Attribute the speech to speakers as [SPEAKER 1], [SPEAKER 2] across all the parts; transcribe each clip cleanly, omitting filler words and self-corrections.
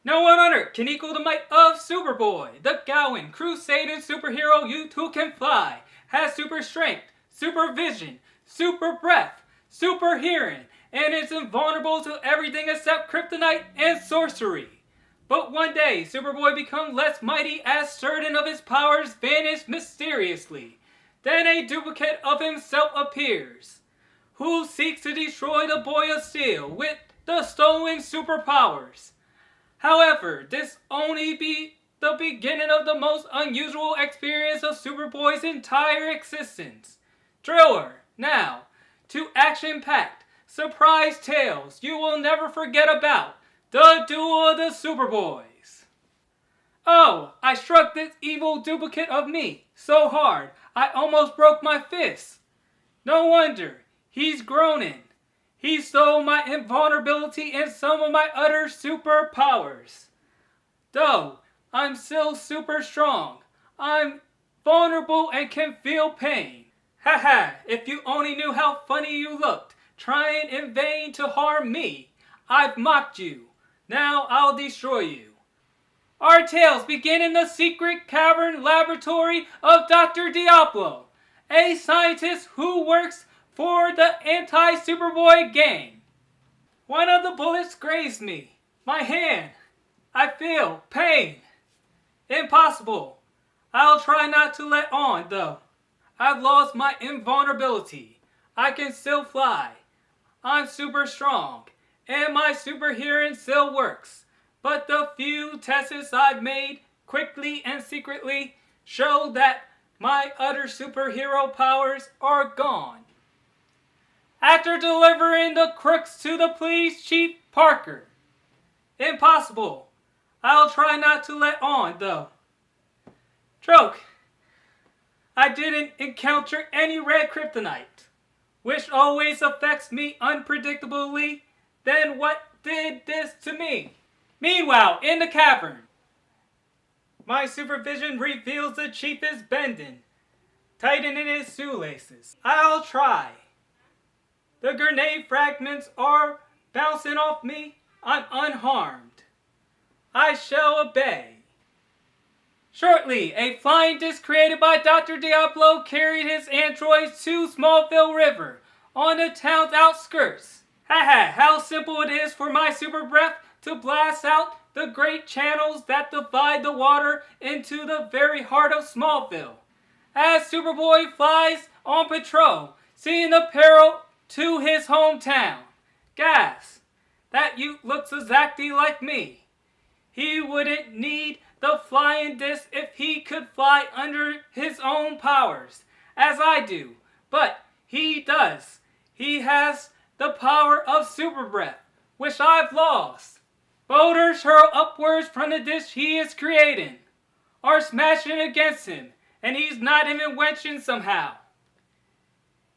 [SPEAKER 1] No one on Earth can equal the might of Superboy, the Gowan, crusading superhero youth who can fly, has super strength, super vision, super breath, super hearing, and is invulnerable to everything except kryptonite and sorcery. But one day, Superboy becomes less mighty as certain of his powers vanish mysteriously. Then a duplicate of himself appears, who seeks to destroy the Boy of Steel with the stolen superpowers. However, this only be the beginning of the most unusual experience of Superboy's entire existence. Thriller, now, to action-packed, surprise tales you will never forget about, the Duel of the Superboys. Oh, I struck this evil duplicate of me so hard I almost broke my fist. No wonder, he's groaning. He stole my invulnerability and some of my other superpowers. Though I'm still super strong, I'm vulnerable and can feel pain. Haha, if you only knew how funny you looked, trying in vain to harm me. I've mocked you. Now I'll destroy you. Our tales begin in the secret cavern laboratory of Dr. Diablo, a scientist who works for the anti-Superboy gang. One of the bullets grazed me. My hand. I feel pain. Impossible. I'll try not to let on, though. I've lost my invulnerability. I can still fly. I'm super strong. And my super hearing still works. But the few tests I've made, quickly and secretly, show that my other superhero powers are gone. After delivering the crooks to the police chief Parker. Impossible. I'll try not to let on, though. Troke. I didn't encounter any red kryptonite, which always affects me unpredictably. Then what did this to me? Meanwhile, in the cavern, my supervision reveals the chief is bending, tightening his shoelaces. I'll try. The grenade fragments are bouncing off me. I'm unharmed. I shall obey. Shortly, a flying disc created by Dr. Diablo carried his androids to Smallville River on the town's outskirts. Haha, how simple it is for my super breath to blast out the great channels that divide the water into the very heart of Smallville. As Superboy flies on patrol, seeing the peril to his hometown. Gas. That youth looks exactly like me. He wouldn't need the flying disc if he could fly under his own powers, as I do. But he does. He has the power of super breath, which I've lost. Boulders hurl upwards from the disc he is creating, are smashing against him, and he's not even wenching somehow.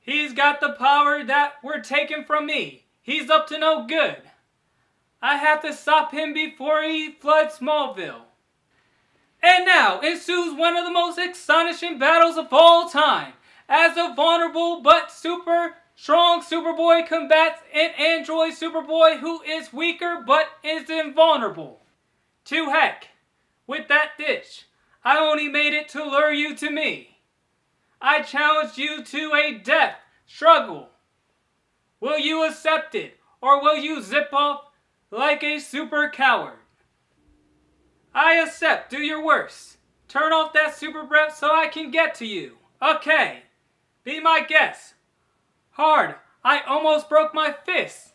[SPEAKER 1] He's got the power that were taken from me. He's up to no good. I have to stop him before he floods Smallville. And now ensues one of the most astonishing battles of all time, as a vulnerable but super strong Superboy combats an android Superboy who is weaker but is invulnerable. To heck with that dish. I only made it to lure you to me. I challenge you to a death struggle. Will you accept it, or will you zip off like a super coward? I accept. Do your worst. Turn off that super breath so I can get to you. Okay. Be my guest. Hard. I almost broke my fist.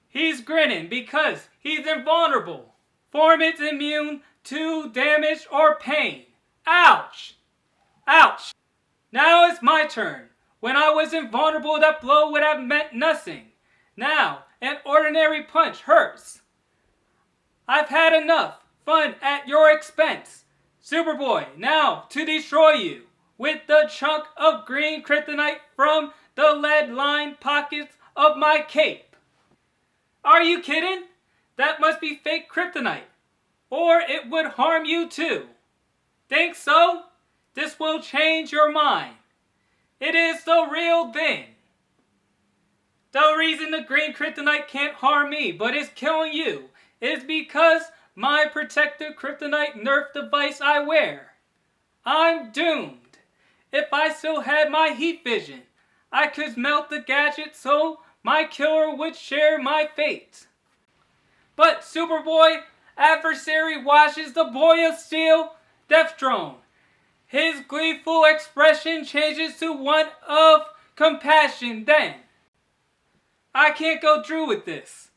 [SPEAKER 1] He's grinning because he's invulnerable. Form is immune to damage or pain. Ouch. Ouch. Now it's my turn. When I was invulnerable, that blow would have meant nothing. Now, an ordinary punch hurts. I've had enough fun at your expense. Superboy, now to destroy you with the chunk of green kryptonite from the lead-lined pockets of my cape. Are you kidding? That must be fake kryptonite, or it would harm you too. Think so? This will change your mind. It is the real thing. The reason the green kryptonite can't harm me but is killing you is because my protective kryptonite nerf device I wear. I'm doomed. If I still had my heat vision, I could melt the gadget so my killer would share my fate. But Superboy adversary watches the boy of steel, Death Drone. His gleeful expression changes to one of compassion then. I can't go through with this.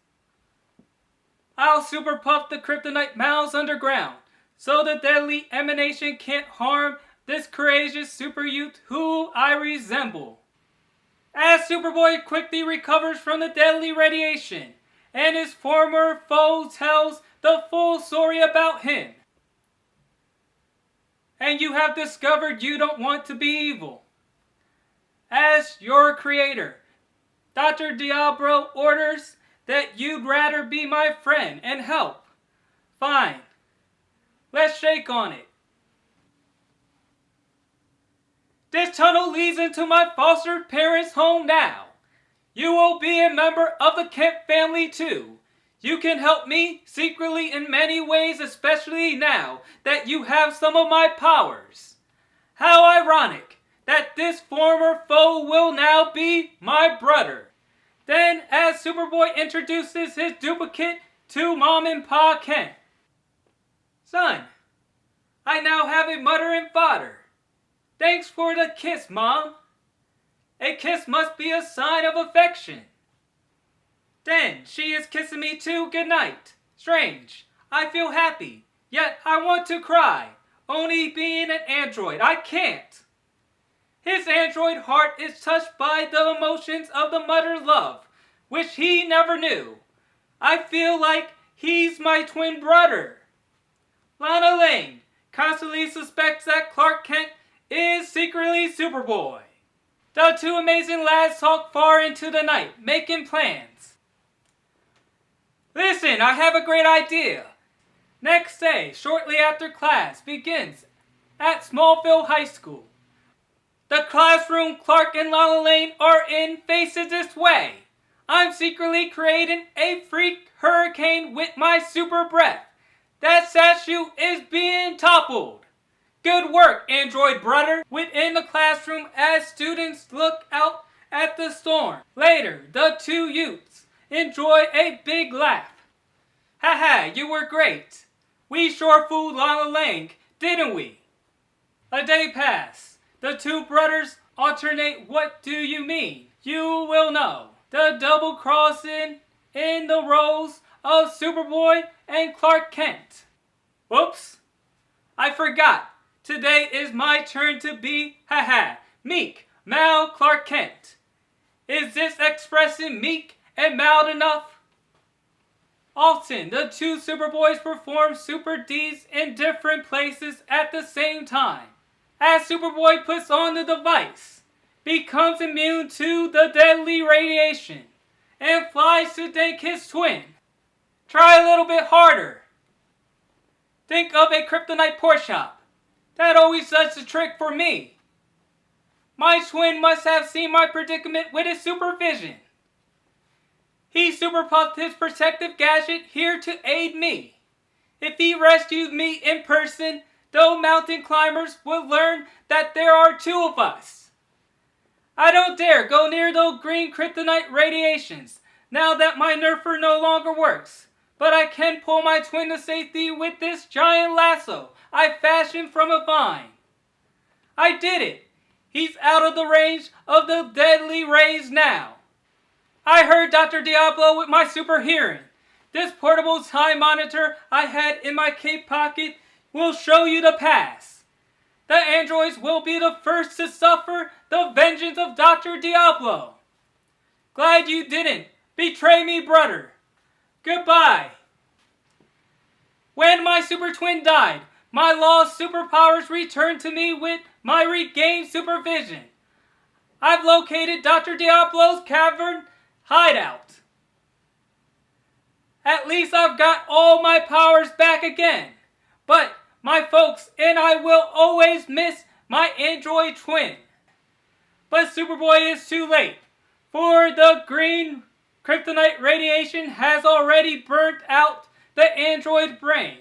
[SPEAKER 1] I'll super puff the kryptonite mouths underground, so the deadly emanation can't harm this courageous super youth who I resemble. As Superboy quickly recovers from the deadly radiation, and his former foe tells the full story about him. And you have discovered you don't want to be evil. As your creator, Dr. Diablo orders that you'd rather be my friend and help. Fine. Let's shake on it. This tunnel leads into my foster parents' home now. You will be a member of the Kemp family too. You can help me secretly in many ways, especially now that you have some of my powers. How ironic that this former foe will now be my brother. Then, as Superboy introduces his duplicate to Mom and Pa Kent. Son, I now have a mother and father. Thanks for the kiss, Mom. A kiss must be a sign of affection. Then, she is kissing me too, good night. Strange, I feel happy, yet I want to cry. Only being an android, I can't. His android heart is touched by the emotions of the mother's love, which he never knew. I feel like he's my twin brother. Lana Lang constantly suspects that Clark Kent is secretly Superboy. The two amazing lads talk far into the night, making plans. Listen, I have a great idea. Next day, shortly after class begins at Smallville High School. The classroom Clark and Lana Lane are in faces this way. I'm secretly creating a freak hurricane with my super breath. That statue is being toppled. Good work, android brother. Within the classroom as students look out at the storm. Later, the two youths enjoy a big laugh. Haha, you were great. We sure fooled Lana Lang, didn't we? A day passed. The two brothers alternate what do you mean? You will know. The double crossing in the roles of Superboy and Clark Kent. Whoops. I forgot. Today is my turn to be, meek, mild Clark Kent. Is this expressing meek and mild enough? Often, the two Superboys perform super deeds in different places at the same time. As Superboy puts on the device, becomes immune to the deadly radiation, and flies to thank his twin. Try a little bit harder. Think of a kryptonite pork chop. That always does the trick for me. My twin must have seen my predicament with his supervision. He super puffed his protective gadget here to aid me. If he rescued me in person, those mountain climbers would learn that there are two of us. I don't dare go near those green kryptonite radiations now that my nerfer no longer works. But I can pull my twin to safety with this giant lasso I fashioned from a vine. I did it. He's out of the range of the deadly rays now. I heard Dr. Diablo with my super hearing. This portable time monitor I had in my cape pocket will show you the past. The androids will be the first to suffer the vengeance of Dr. Diablo. Glad you didn't betray me, brother. Goodbye. When my super twin died, my lost superpowers returned to me with my regained supervision. I've located Dr. Diablo's cavern hideout. At least I've got all my powers back again. But my folks and I will always miss my android twin. But Superboy is too late, for the green kryptonite radiation has already burnt out the android brain,